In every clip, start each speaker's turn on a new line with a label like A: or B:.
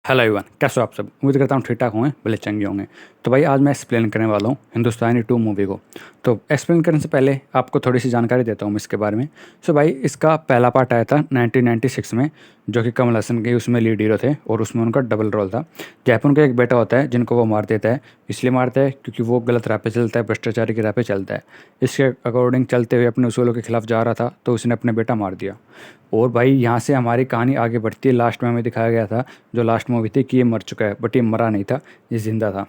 A: Hello everyone, कैसे हो आप सब। उम्मीद करता हूँ ठीक ठाक होंगे, भले चंगे होंगे। तो भाई आज मैं एक्सप्लेन करने वाला हूँ हिंदुस्तानी 2 मूवी को। तो एक्सप्लेन करने से पहले आपको थोड़ी सी जानकारी देता हूँ मैं इसके बारे में। भाई इसका पहला पार्ट आया था 1996 में, जो कि कमल हसन के उसमें लीड हीरो थे और उसमें उनका डबल रोल था। जयपुर का एक बेटा होता है जिनको वो मार देता है, इसलिए मारता है क्योंकि वो गलत राह पे चलता है, भ्रष्टाचारी की राह पे चलता है। इसके अकॉर्डिंग चलते हुए अपने उसूलों के खिलाफ जा रहा था तो उसने अपने बेटा मार दिया। और भाई यहाँ से हमारी कहानी आगे बढ़ती है। लास्ट में हमें दिखाया गया था, जो लास्ट मूवी थी, कि ये मर चुका है, बट ये मरा नहीं था, ये जिंदा था।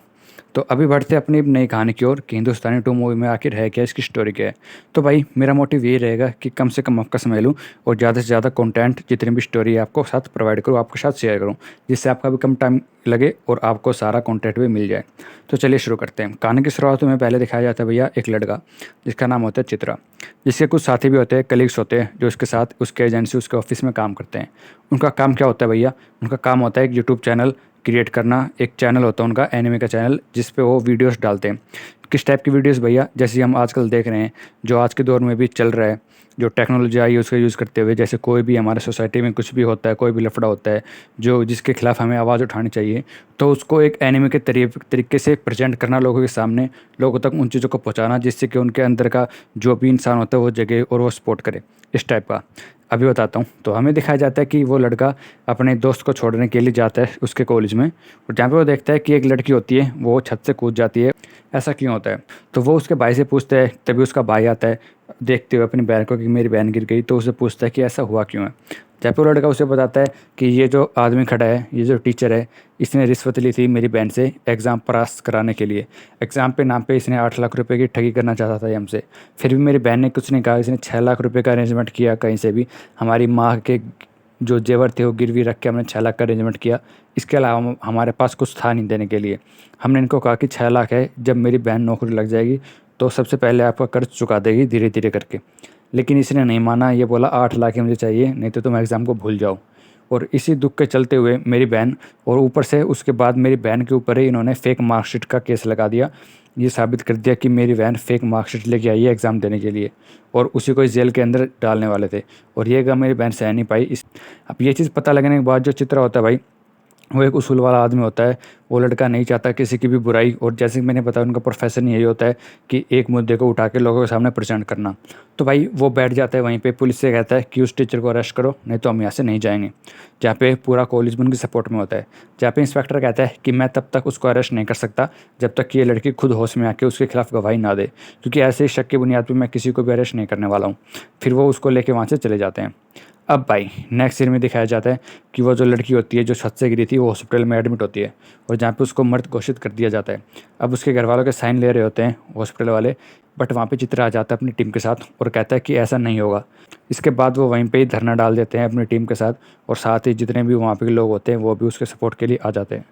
A: तो अभी बढ़ते अपनी नई कहानी की ओर कि हिंदुस्तानी 2 मूवी में आखिर है क्या, इसकी स्टोरी क्या है। तो भाई मेरा मोटिव ये रहेगा कि कम से कम आपका समय लूँ और ज़्यादा से ज़्यादा कंटेंट, जितनी भी स्टोरी है आपको साथ प्रोवाइड करूँ, आपके साथ शेयर करूँ, जिससे आपका भी कम टाइम लगे और आपको सारा कंटेंट भी मिल जाए। तो चलिए शुरू करते हैं। कहानी की शुरुआत में पहले दिखाया जाता है भैया एक लड़का जिसका नाम होता है चित्रा, जिसके कुछ साथी भी होते हैं, कलीग्स होते हैं, जो उसके साथ उसके एजेंसी, उसके ऑफिस में काम करते हैं। उनका काम क्या होता है भैया? उनका काम होता है एक यूट्यूब चैनल क्रिएट करना। एक चैनल होता है उनका, एनिमे का चैनल, जिस पे वो वीडियोस डालते हैं। किस टाइप की वीडियोस भैया? जैसे हम आजकल देख रहे हैं, जो आज के दौर में भी चल रहा है, जो टेक्नोलॉजी आई है उसका यूज़ करते हुए, जैसे कोई भी हमारे सोसाइटी में कुछ भी होता है, कोई भी लफड़ा होता है जो जिसके खिलाफ हमें आवाज़ उठानी चाहिए, तो उसको एक एनिमे के तरीके से प्रेजेंट करना लोगों के सामने, लोगों तक उन चीज़ों को पहुँचाना, जिससे कि उनके अंदर का जो भी इंसान होता है वो जगे और वो सपोर्ट करे, इस टाइप का। अभी बताता हूँ। तो हमें दिखाया जाता है कि वो लड़का अपने दोस्त को छोड़ने के लिए जाता है उसके कॉलेज में, और जहाँ पे वो देखता है कि एक लड़की होती है वो छत से कूद जाती है। ऐसा क्यों होता है? तो वो उसके भाई से पूछता है, तभी उसका भाई आता है देखते हुए अपनी बहन को कि मेरी बहन गिर गई। तो उसे पूछता है कि ऐसा हुआ क्यों है। जहाँ पे वो लड़का उसे बताता है कि ये जो आदमी खड़ा है, ये जो टीचर है, इसने रिश्वत ली थी मेरी बहन से एग्ज़ाम पास कराने के लिए। एग्ज़ाम पे नाम पे इसने 8 लाख रुपए की ठगी करना चाहता था ये हमसे। फिर भी मेरी बहन ने कुछ नहीं कहा, इसने 6 लाख रुपए का अरेंजमेंट किया कहीं से भी। हमारी माँ के जो जेवर थे वो गिरवी रख के हमने 6 लाख का अरेंजमेंट किया। इसके अलावा हमारे पास कुछ था नहीं देने के लिए। हमने इनको कहा कि 6 लाख है, जब मेरी बहन नौकरी लग जाएगी तो सबसे पहले आपका कर्ज चुका देगी धीरे धीरे करके। लेकिन इसने नहीं माना, ये बोला 8 लाख ही मुझे चाहिए, नहीं तो तुम एग्ज़ाम को भूल जाओ। और इसी दुख के चलते हुए मेरी बहन, और ऊपर से उसके बाद मेरी बहन के ऊपर ही इन्होंने फेक मार्कशीट का केस लगा दिया। ये साबित कर दिया कि मेरी बहन फेक मार्कशीट लेके आई है एग्ज़ाम देने के लिए, और उसी को इस जेल के अंदर डालने वाले थे। और ये गम मेरी बहन सह नहीं पाई। इस अब ये चीज़ पता लगने के बाद जो चित्र होता है भाई, वो एक उसूल वाला आदमी होता है। वो लड़का नहीं चाहता किसी की भी बुराई, और जैसे कि मैंने बताया उनका प्रोफेशन यही होता है कि एक मुद्दे को उठा के लोगों के सामने प्रेजेंट करना। तो भाई वो बैठ जाता है वहीं पे, पुलिस से कहता है कि उस टीचर को अरेस्ट करो, नहीं तो हम यहाँ से नहीं जाएंगे। जहाँ पे पूरा कॉलेज उनकी सपोर्ट में होता है। जहाँ पे इंस्पेक्टर कहता है कि मैं तब तक उसको अरेस्ट नहीं कर सकता जब तक कि ये लड़की खुद होश में आके उसके खिलाफ गवाही ना दे, क्योंकि ऐसे ही शक की बुनियाद पर मैं किसी को भी अरेस्ट नहीं करने वाला हूँ। फिर वो उसको लेके वहाँ से चले जाते हैं। अब भाई नेक्स्ट सीन में दिखाया जाता है कि वो जो लड़की होती है जो छत से गिरी थी, वो हॉस्पिटल में एडमिट होती है, और जहाँ पे उसको मृत घोषित कर दिया जाता है। अब उसके घर वालों के साइन ले रहे होते हैं हॉस्पिटल वाले, बट वहाँ पे चित्रा आ जाता है अपनी टीम के साथ और कहता है कि ऐसा नहीं होगा। इसके बाद वो वहीं पे ही धरना डाल देते हैं अपनी टीम के साथ, और साथ ही जितने भी वहाँ पे लोग होते हैं वो भी उसके सपोर्ट के लिए आ जाते हैं।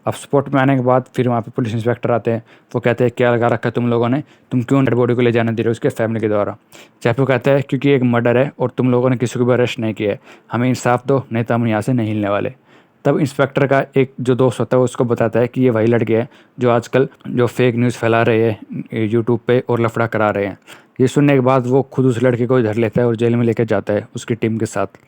A: अब सपोर्ट में आने के बाद फिर वहाँ पे पुलिस इंस्पेक्टर आते हैं। वो कहते हैं क्या लगा रखा है तुम लोगों ने, तुम क्यों डेड बॉडी को ले जाने दे रहे हो उसके फैमिली के द्वारा? जयपुर कहता है क्योंकि एक मर्डर है और तुम लोगों ने किसी को भी अरेस्ट नहीं किया है, हमें इंसाफ दो, नहीं तो हम यहाँ से नहीं हिलने वाले। तब इंस्पेक्टर का एक जो दोस्त होता है वो उसको बताता है कि ये वही लड़के हैं जो आजकल जो फेक न्यूज़ फैला रहे हैं यूट्यूब पे और लफड़ा करा रहे हैं। ये सुनने के बाद वो खुद उस लड़के को धर लेता है और जेल में लेकर जाता है उसकी टीम के साथ।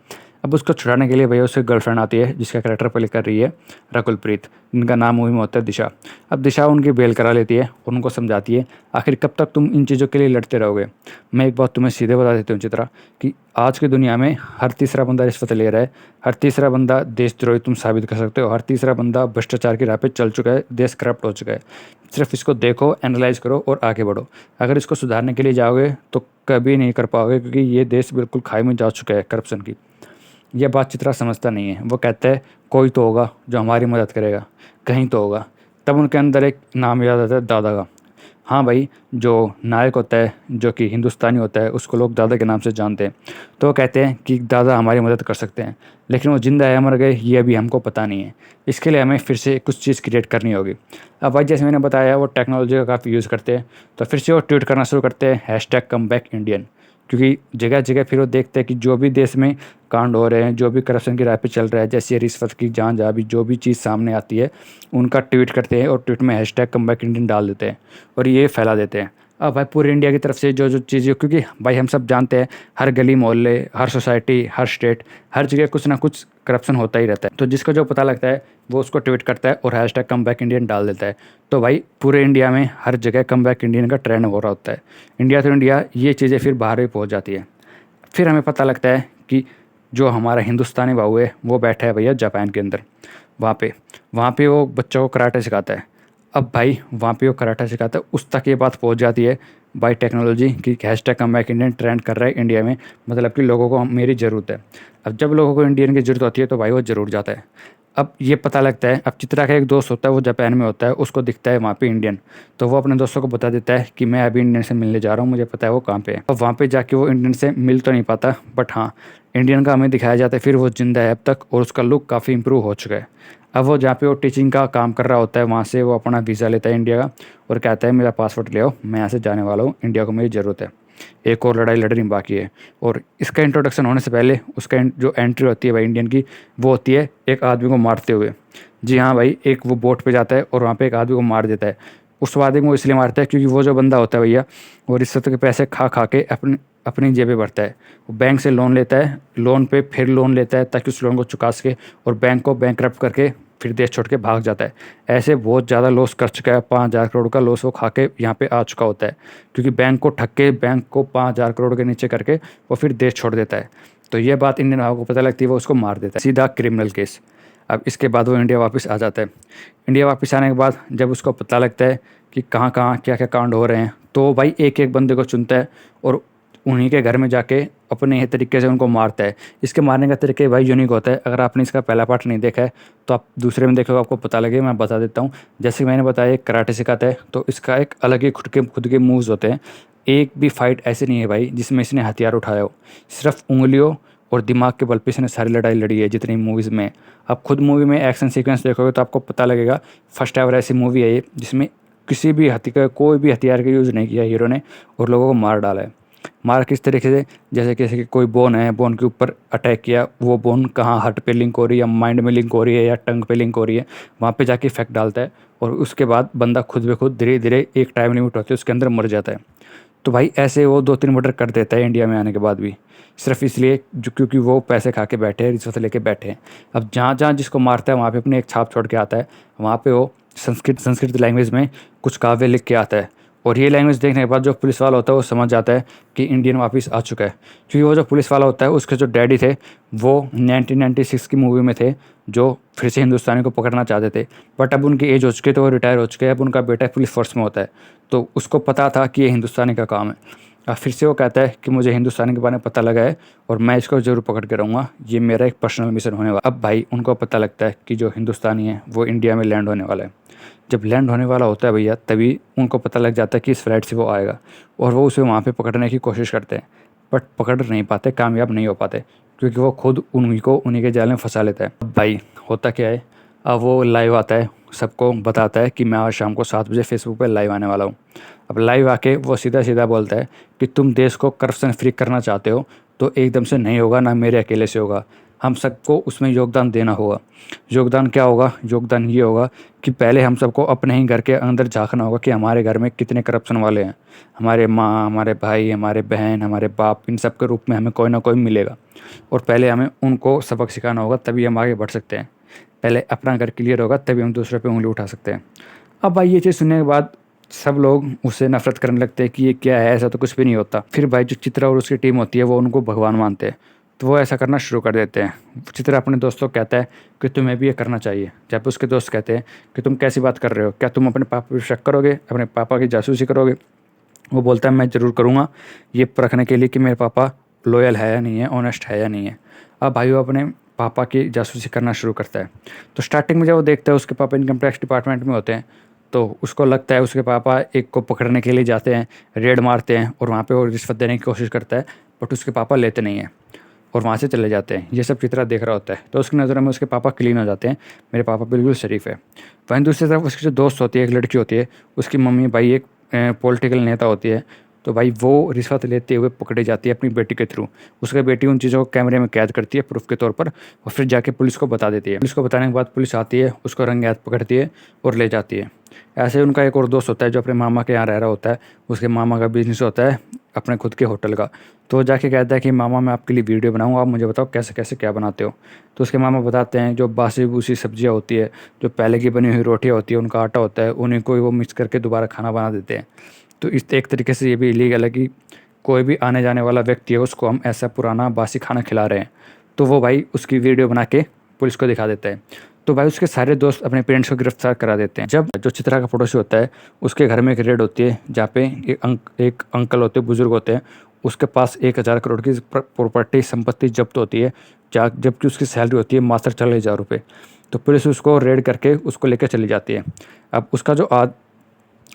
A: अब उसको छुड़ाने के लिए भैया उसकी गर्लफ्रेंड आती है, जिसका कैरेक्टर प्ले कर रही है रकुलप्रीत, जिनका नाम मूवी में होता है दिशा। अब दिशा उनकी बेल करा लेती है और उनको समझाती है आखिर कब तक तुम इन चीज़ों के लिए लड़ते रहोगे। मैं एक बात तुम्हें सीधे बता देती हूँ चित्रा, कि आज की दुनिया में हर तीसरा बंदा रिश्वत ले रहा है, हर तीसरा बंदा देशद्रोही तुम साबित कर सकते हो, हर तीसरा बंदा भ्रष्टाचार की राह पे चल चुका है, देश करप्ट हो चुका है। सिर्फ इसको देखो, एनालाइज करो और आगे बढ़ो। अगर इसको सुधारने के लिए जाओगे तो कभी नहीं कर पाओगे, क्योंकि ये देश बिल्कुल खाई में जा चुका है करप्शन की। यह बात चित्रा समझता नहीं है। वो कहता है कोई तो होगा जो हमारी मदद करेगा, कहीं तो होगा। तब उनके अंदर एक नाम याद आता है, दादा का। हाँ भाई, जो नायक होता है जो कि हिंदुस्तानी होता है, उसको लोग दादा के नाम से जानते हैं। तो वो कहते हैं कि दादा हमारी मदद कर सकते हैं, लेकिन वो जिंदा है मर गए ये अभी हमको पता नहीं है। इसके लिए हमें फिर से कुछ चीज़ क्रिएट करनी होगी। अब भाई जैसे मैंने बताया वो टेक्नोलॉजी का काफ़ी यूज़ करते हैं, तो फिर से वो ट्वीट करना शुरू करते हैं #कमबैकइंडियन। क्योंकि जगह जगह फिर वो देखते हैं कि जो भी देश में कांड हो रहे हैं, जो भी करप्शन की राह पे चल रहा है, जैसे रिश्वत की जांच अभी जो भी चीज़ सामने आती है, उनका ट्वीट करते हैं और ट्वीट में #कमबैकइंडियन डाल देते हैं और ये फैला देते हैं। अब भाई पूरे इंडिया की तरफ से जो जो चीज़ें, क्योंकि भाई हम सब जानते हैं हर गली मोहल्ले, हर सोसाइटी, हर स्टेट, हर जगह कुछ ना कुछ करप्शन होता ही रहता है। तो जिसको जो पता लगता है वो उसको ट्वीट करता है और हैशटैग कम बैक इंडियन डाल देता है। तो भाई पूरे इंडिया में हर जगह कम बैक इंडियन का ट्रेंड हो रहा होता है। इंडिया तो इंडिया, ये चीज़ें फिर बाहर भी पहुँच जाती है। फिर हमें पता लगता है कि जो हमारा हिंदुस्तानी बाबू है वो बैठा है भैया जापान के अंदर। वहाँ पे वो बच्चों को कराटे सिखाता है। अब भाई वहाँ पे वो कराटा सिखाता है, उस तक ये बात पहुँच जाती है बाई टेक्नोलॉजी कि hashtag come back Indian trend कर रहा है इंडिया में, मतलब कि लोगों को मेरी ज़रूरत है। अब जब लोगों को इंडियन की ज़रूरत होती है तो भाई वो ज़रूर जाता है। अब ये पता लगता है, अब चित्रा का एक दोस्त होता है वो जापान में होता है, उसको दिखता है वहाँ पे इंडियन, तो वो अपने दोस्तों को बता देता है कि मैं अभी इंडियन से मिलने जा रहा हूँ, मुझे पता है वो कहाँ पे है। अब वहाँ पे जाके वो इंडियन से मिल तो नहीं पाता, बट हाँ इंडियन का हमें दिखाया जाता है फिर वो जिंदा है अब तक, और उसका लुक काफ़ी इंप्रूव हो चुका है। अब वो जहाँ पे वो टीचिंग का काम कर रहा होता है वहाँ से वो अपना वीज़ा लेता है इंडिया का, और कहता है मेरा पासपोर्ट ले आओ, मैं यहाँ से जाने वाला हूँ, इंडिया को मेरी ज़रूरत है, एक और लड़ाई लड़नी बाकी है। और इसका इंट्रोडक्शन होने से पहले उसका जो एंट्री होती है भाई इंडियन की, वो होती है एक आदमी को मारते हुए। जी हाँ भाई, एक वो बोट पे जाता है और वहाँ पे एक आदमी को मार देता है। उस आदमी को वो इसलिए मारता है क्योंकि वो जो बंदा होता है भैया, वो रिश्वत के पैसे खा खा के अपनी अपनी जेबें भरता है। वो बैंक से लोन लेता है, लोन पे फिर लोन लेता है ताकि उस लोन को चुका सके, और बैंक को बैंकरप्ट करके फिर देश छोड़ के भाग जाता है। ऐसे बहुत ज़्यादा लॉस कर चुका है, 5,000 करोड़ का लॉस वो खा के यहाँ पे आ चुका होता है, क्योंकि बैंक को ठग के, बैंक को 5,000 करोड़ के नीचे करके वो फिर देश छोड़ देता है। तो ये बात इंडियन भाव को पता लगती है, वो उसको मार देता है, सीधा क्रिमिनल केस। अब इसके बाद वो इंडिया वापस आ जाता है। इंडिया वापस आने के बाद जब उसको पता लगता है कि कहाँ कहाँ क्या क्या कांड हो रहे हैं, तो भाई एक एक बंदे को चुनता है और उन्हीं के घर में जाके अपने तरीके से उनको मारता है। इसके मारने का तरीका भाई यूनिक होता है। अगर आपने इसका पहला पार्ट नहीं देखा है तो आप दूसरे में देखोगे, आपको पता लगे। मैं बता देता हूँ। जैसे मैंने बताया एक कराटे सिखाता है, तो इसका एक अलग ही खुद के मूव्स होते हैं। एक भी फाइट ऐसी नहीं है भाई जिसमें इसने हथियार उठाया हो, सिर्फ उंगलियों और दिमाग के बल पे इसने सारी लड़ाई लड़ी है जितनी मूवीज़ में। आप खुद मूवी में एक्शन सीक्वेंस देखोगे तो आपको पता लगेगा, फर्स्ट एवर ऐसी मूवी है ये जिसमें किसी भी कोई भी हथियार का यूज़ नहीं किया हीरो ने, और लोगों को मार डाला है। मार किस तरीके से, जैसे कि कोई बोन है, बोन के ऊपर अटैक किया, वो बोन कहाँ हार्ट पे लिंक हो रही है, या माइंड में लिंक हो रही है, या टंग पे लिंक हो रही है, वहाँ पे जाके इफेक्ट डालता है, और उसके बाद बंदा खुद ब खुद धीरे धीरे एक टाइम लिमिट होती है उसके अंदर मर जाता है। तो भाई ऐसे वो 2-3 मर्डर कर देता है इंडिया में आने के बाद भी, सिर्फ इसलिए जो क्योंकि वो पैसे खा के बैठे हैं, रिश्वत लेके बैठे हैं। अब जहाँ जहाँ जिसको मारता है वहाँ पे अपनी एक छाप छोड़ के आता है। वहाँ पे वो संस्कृत लैंग्वेज में कुछ काव्य लिख के आता है, और ये लैंग्वेज देखने के बाद जो पुलिस वाला होता है वो समझ जाता है कि इंडियन वापस आ चुका है। क्योंकि वो जो पुलिस वाला होता है उसके जो डैडी थे वो 1996 की मूवी में थे, जो फिर से हिंदुस्तानी को पकड़ना चाहते थे, बट अब उनकी एज हो चुकी है तो वो रिटायर हो चुके हैं। अब उनका बेटा पुलिस फोर्स में होता है, तो उसको पता था कि ये हिंदुस्तानी का काम है। अब फिर से वो कहता है कि मुझे हिंदुस्तानी के बारे में पता लगा है और मैं इसको ज़रूर पकड़ के रहूँगा, ये मेरा एक पर्सनल मिशन होने वाला। अब भाई उनको पता लगता है कि जो हिंदुस्तानी है वो इंडिया में लैंड होने वाला है। जब लैंड होने वाला होता है भैया, तभी उनको पता लग जाता है कि इस फ्लाइट से वो आएगा, और वो उसे वहाँ पे पकड़ने की कोशिश करते हैं, बट पकड़ नहीं पाते, कामयाब नहीं हो पाते, क्योंकि वो खुद उन्हीं के जाल में फंसा लेता है। अब भाई होता क्या है, अब वो लाइव आता है, सबको बताता है कि मैं आज शाम को 7 बजे फेसबुक पे लाइव आने वाला हूँ। अब लाइव आके वो सीधा सीधा बोलता है कि तुम देश को करप्शन फ्री करना चाहते हो तो एकदम से नहीं होगा, ना मेरे अकेले से होगा, हम सबको उसमें योगदान देना होगा। योगदान क्या होगा? योगदान ये होगा कि पहले हम सबको अपने ही घर के अंदर झांकना होगा कि हमारे घर में कितने करप्शन वाले हैं। हमारे माँ, हमारे भाई, हमारे बहन, हमारे बाप, इन सब के रूप में हमें कोई ना कोई मिलेगा, और पहले हमें उनको सबक सिखाना होगा, तभी हम आगे बढ़ सकते हैं। पहले अपना घर क्लियर होगा तभी हम दूसरे पे उंगली उठा सकते हैं। अब भाई ये चीज़ सुनने के बाद सब लोग उससे नफरत करने लगते हैं कि ये क्या है, ऐसा तो कुछ भी नहीं होता। फिर भाई जो चित्रा और उसकी टीम होती है वो उनको भगवान मानते हैं, तो वो ऐसा करना शुरू कर देते हैं। चित्रा अपने दोस्तों को कहता है कि तुम्हें भी ये करना चाहिए, जब उसके दोस्त कहते हैं कि तुम कैसी बात कर रहे हो, क्या तुम अपने पापा पर शक करोगे, अपने पापा की जासूसी करोगे? वो बोलता है मैं ज़रूर करूँगा, ये परखने के लिए कि मेरे पापा लॉयल है या नहीं है, ऑनेस्ट है या नहीं है। अब भाई वो अपने पापा की जासूसी करना शुरू करता है। तो स्टार्टिंग में जब वो देखता है उसके पापा इनकम टैक्स डिपार्टमेंट में होते हैं, तो उसको लगता है उसके पापा एक को पकड़ने के लिए जाते हैं, रेड मारते हैं, और वहाँ पे वो रिश्वत देने की कोशिश करता है, बट उसके पापा लेते नहीं हैं और वहाँ से चले जाते हैं। ये सब चित्रा देख रहा होता है, तो उसकी नज़रों में उसके पापा क्लीन हो जाते हैं, मेरे पापा बिल्कुल शरीफ है। वहीं दूसरी तरफ उसकी जो दोस्त होती है, एक लड़की होती है, उसकी मम्मी भाई एक पॉलिटिकल नेता होती है, तो भाई वो रिश्वत लेते हुए पकड़ी जाती है अपनी बेटी के थ्रू। उसकी बेटी उन चीज़ों को कैमरे में कैद करती है प्रूफ के तौर पर, और फिर जाके पुलिस को बता देती है। पुलिस को बताने के बाद पुलिस आती है, उसको रंगे हाथ पकड़ती है और ले जाती है। ऐसे ही उनका एक और दोस्त होता है जो अपने मामा के यहाँ रह रहा होता है। उसके मामा का बिजनेस होता है अपने खुद के होटल का। तो वो जाके कहता है कि मामा मैं आपके लिए वीडियो बनाऊंगा, आप मुझे बताओ कैसे कैसे क्या बनाते हो। तो उसके मामा बताते हैं जो बासी बूसी सब्जियां होती है, जो पहले की बनी हुई रोटियां होती है, उनका आटा होता है, उन्हीं को वो मिक्स करके दोबारा खाना बना देते हैं। तो इस एक तरीके से ये भी इलीगल है कि कोई भी आने जाने वाला व्यक्ति है उसको हम ऐसा पुराना बासी खाना खिला रहे हैं। तो वो भाई उसकी वीडियो बना के पुलिस को दिखा देता है। तो भाई उसके सारे दोस्त अपने पेरेंट्स को गिरफ्तार करा देते हैं। जब जो चित्रा का पड़ोसी होता है उसके घर में एक रेड होती है, जहाँ पे एक अंकल होते हैं, बुजुर्ग होते हैं, उसके पास 1,000 करोड़ की प्रॉपर्टी संपत्ति जब्त होती है, जबकि उसकी सैलरी होती है मात्र 40,000 रुपये। तो पुलिस उसको रेड करके उसको लेकर चली जाती है। अब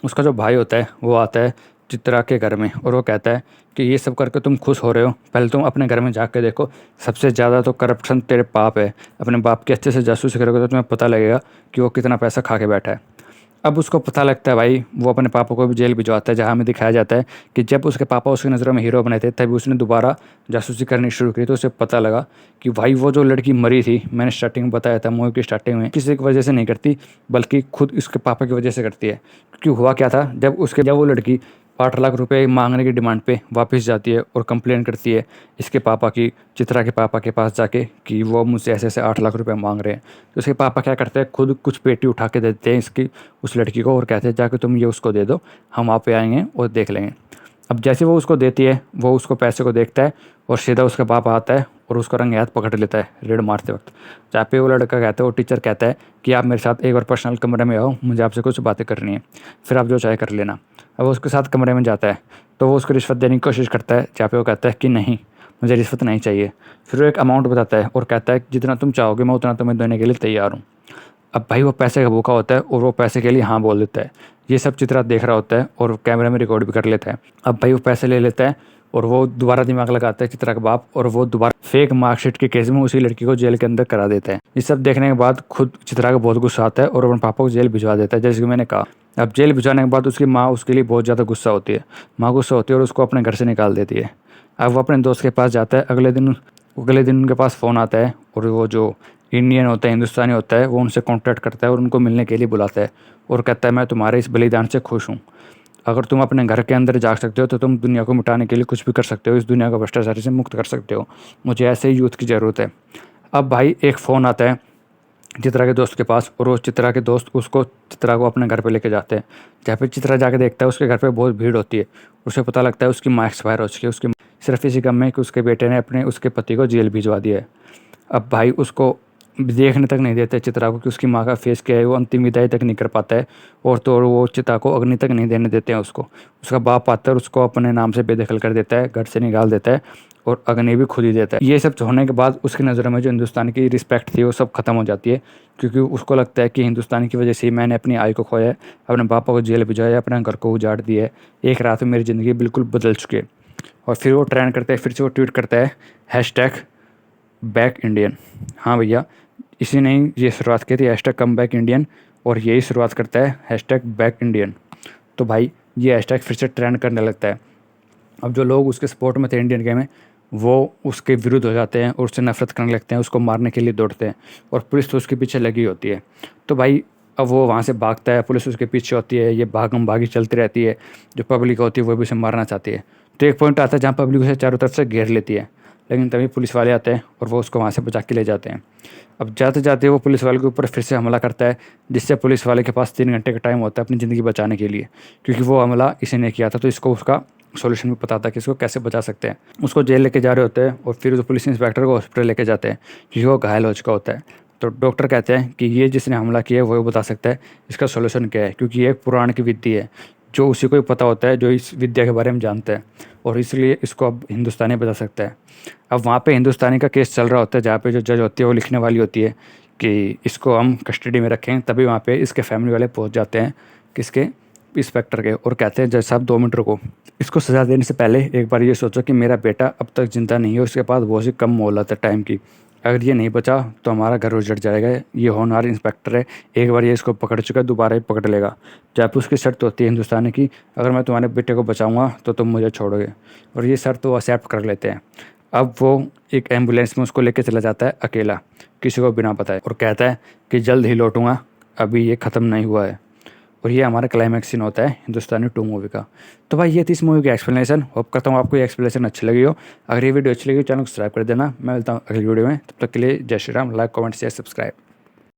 A: उसका जो भाई होता है वो आता है चित्रा के घर में और वो कहता है कि ये सब करके तुम खुश हो रहे हो, पहले तुम अपने घर में जाके देखो, सबसे ज़्यादा तो करप्शन तेरे बाप है। अपने बाप की अच्छे से जासूसी करोगे तो तुम्हें पता लगेगा कि वो कितना पैसा खा के बैठा है। अब उसको पता लगता है भाई, वो अपने पापा को भी जेल भिजवाता है, जहाँ हमें दिखाया जाता है कि जब उसके पापा उसकी नज़रों में हीरो बने थे तभी उसने दोबारा जासूसी करनी शुरू की। तो उसे पता लगा कि भाई वो जो लड़की मरी थी, मैंने स्टार्टिंग में बताया था मूवी की स्टार्टिंग में, किसी की वजह से नहीं करती बल्कि खुद उसके पापा की वजह से करती है। क्योंकि हुआ क्या था, जब वो लड़की 8 लाख रुपए मांगने की डिमांड पे वापस जाती है और कंप्लेन करती है इसके पापा की, चित्रा के पापा के पास जाके कि वो मुझसे ऐसे ऐसे 8 लाख रुपए मांग रहे हैं। तो उसके पापा क्या करते हैं, खुद कुछ पेटी उठा के देते हैं इसकी उस लड़की को और कहते हैं जाके तुम ये उसको दे दो, हम वहाँ पे आएंगे और देख लेंगे। अब जैसे वो उसको देती है, वो उसको पैसे को देखता है और सीधा उसका बाप आता है और उसका रंगे हाथ पकड़ लेता है रेड मारते वक्त। जहाँ पे वो लड़का कहता है, वो टीचर कहता है कि आप मेरे साथ एक बार पर्सनल कमरे में आओ, मुझे आपसे कुछ बातें करनी है, फिर आप जो चाहे कर लेना। अब वो उसके साथ कमरे में जाता है तो वो उसको रिश्वत देने की कोशिश करता है, जहाँ पे वो कहता है कि नहीं मुझे रिश्वत नहीं चाहिए। फिर वो एक अमाउंट बताता है और कहता है जितना तुम चाहोगे मैं उतना तुम्हें देने के लिए तैयार हूँ। अब भाई वो पैसे का भूखा होता है और वो पैसे के लिए हाँ बोल देता है। ये सब चित्रा देख रहा होता है और कैमरे में रिकॉर्ड भी कर लेता है। अब भाई वो पैसे ले लेता है और वो दोबारा दिमाग लगाता है चित्रा का बाप, और वो दोबारा फेक मार्कशीट के केस में उसी लड़की को जेल के अंदर करा देता है। ये सब देखने के बाद खुद चित्रा का बहुत गुस्सा आता है और अपने पापा को जेल भिजवा देता है, जैसे कि मैंने कहा। अब जेल भिजवाने के बाद उसकी माँ उसके लिए बहुत ज़्यादा गुस्सा होती है। माँ गुस्सा होती है और उसको अपने घर से निकाल देती है। अब वो अपने दोस्त के पास जाता है। अगले दिन उनके पास फ़ोन आता है और वो जो इंडियन होता है, हिंदुस्तानी होता है, वो उनसे कॉन्टैक्ट करता है और उनको मिलने के लिए बुलाता है और कहता है मैं तुम्हारे इस बलिदान से खुश हूँ। अगर तुम अपने घर के अंदर जा सकते हो तो तुम दुनिया को मिटाने के लिए कुछ भी कर सकते हो, इस दुनिया को भ्रष्टाचार से मुक्त कर सकते हो। मुझे ऐसे ही यूथ की ज़रूरत है। अब भाई एक फ़ोन आता है चित्रा के दोस्त के पास और वो चित्रा के दोस्त उसको चित्रा को अपने घर पे लेके जाते हैं। जहाँ पे चित्रा जाके देखता है उसके घर पे बहुत भीड़ होती है। उसे पता लगता है उसकी माँ एक्सपायर हो चुकी है। उसकी सिर्फ इसी गम में कि उसके बेटे ने उसके पति को जेल भिजवा दिया है। अब भाई उसको देखने तक नहीं देते चित्रा को कि उसकी माँ का फेस क्या है, वो अंतिम विदाई तक नहीं कर पाता है। और तो और वो चिता को अग्नि तक नहीं देने देते हैं उसको। उसका बाप आता है और उसको अपने नाम से बेदखल कर देता है, घर से निकाल देता है और अग्नि भी खुद ही देता है। ये सब होने के बाद उसकी नज़रों में जो हिंदुस्तान की रिस्पेक्ट थी वो सब खत्म हो जाती है, क्योंकि उसको लगता है कि हिंदुस्तान की वजह से ही मैंने अपनी आई को खोया है, अपने पापा को जेल भिजवाया, अपने घर को उजाड़ दिया है। एक रात में मेरी ज़िंदगी बिल्कुल बदल चुकी है। और फिर वो ट्रेंड करता है, फिर से वो ट्वीट करता है #बैक इंडियन। हाँ भैया, इसी ने ये शुरुआत की थी #कमबैकइंडियन, और यही शुरुआत करता है #बैकइंडियन। तो भाई ये हैशटैग फिर से ट्रेंड करने लगता है। अब जो लोग उसके सपोर्ट में थे इंडियन गेम में, वो उसके विरुद्ध हो जाते हैं और उससे नफरत करने लगते हैं, उसको मारने के लिए दौड़ते हैं और पुलिस तो उसके पीछे लगी होती है। तो भाई अब वो वहाँ से भागता है, पुलिस उसके पीछे होती है, ये भागम भागी चलती रहती है। जो पब्लिक होती है वो भी उसे मारना चाहती है। तो एक पॉइंट आता है जहाँ पब्लिक उसे चारों तरफ से घेर लेती है, लेकिन तभी पुलिस वाले आते हैं और वो उसको वहाँ से बचा के ले जाते हैं। अब जाते जाते वो पुलिस वाले के ऊपर फिर से हमला करता है, जिससे पुलिस वाले के पास 3 घंटे का टाइम होता है अपनी ज़िंदगी बचाने के लिए, क्योंकि वो हमला इसी ने किया था। तो इसको उसका सॉल्यूशन भी पता था कि इसको कैसे बचा सकते हैं। उसको जेल लेके जा रहे होते हैं और फिर उस पुलिस इंस्पेक्टर को हॉस्पिटल लेके जाते हैं, क्योंकि वो घायल हो चुका होता है। तो डॉक्टर कहते हैं कि ये जिसने हमला किया है वो बता सकता है इसका सॉल्यूशन क्या है, क्योंकि ये एक पुराण की विद्या है जो उसी को ही पता होता है जो इस विद्या के बारे में जानता है, और इसलिए इसको अब हिंदुस्तानी बता सकता है। अब वहाँ पे हिंदुस्तानी का केस चल रहा होता है, जहाँ पे जो जज होती है वो लिखने वाली होती है कि इसको हम कस्टडी में रखें। तभी वहाँ पे इसके फैमिली वाले पहुँच जाते हैं, किसके, इंस्पेक्टर के, और कहते हैं जज साहब 2 मिनट रुको, इसको सज़ा देने से पहले एक बार ये सोचो कि मेरा बेटा अब तक ज़िंदा नहीं है, उसके पास बहुत सी कम मोहलत है टाइम की, अगर ये नहीं बचा तो हमारा घर उजड़ जाएगा। ये होनहार इंस्पेक्टर है, एक बार ये इसको पकड़ चुका है, दोबारा ही पकड़ लेगा। जयपुर की शर्त होती है हिंदुस्तानी की, अगर मैं तुम्हारे बेटे को बचाऊंगा तो तुम मुझे छोड़ोगे, और ये शर्त वो एक्सेप्ट कर लेते हैं। अब वो एक एम्बुलेंस में उसको लेके चला जाता है अकेला, किसी को बिना बताए, और कहता है कि जल्द ही लौटूंगा, अभी ये ख़त्म नहीं हुआ है। और ये हमारा क्लाइमैक्स सीन होता है हिंदुस्तानी 2 मूवी का। तो भाई ये थी इस मूवी की एक्सप्लेनेशन। होप करता हूँ आपको ये एक्सप्लेनेशन अच्छी लगी हो। अगर ये वीडियो अच्छी लगी चैनल को सब्सक्राइब कर देना। मैं मिलता हूँ अगली वीडियो में, तब तक के लिए जय Shri Ram. Like comment share subscribe.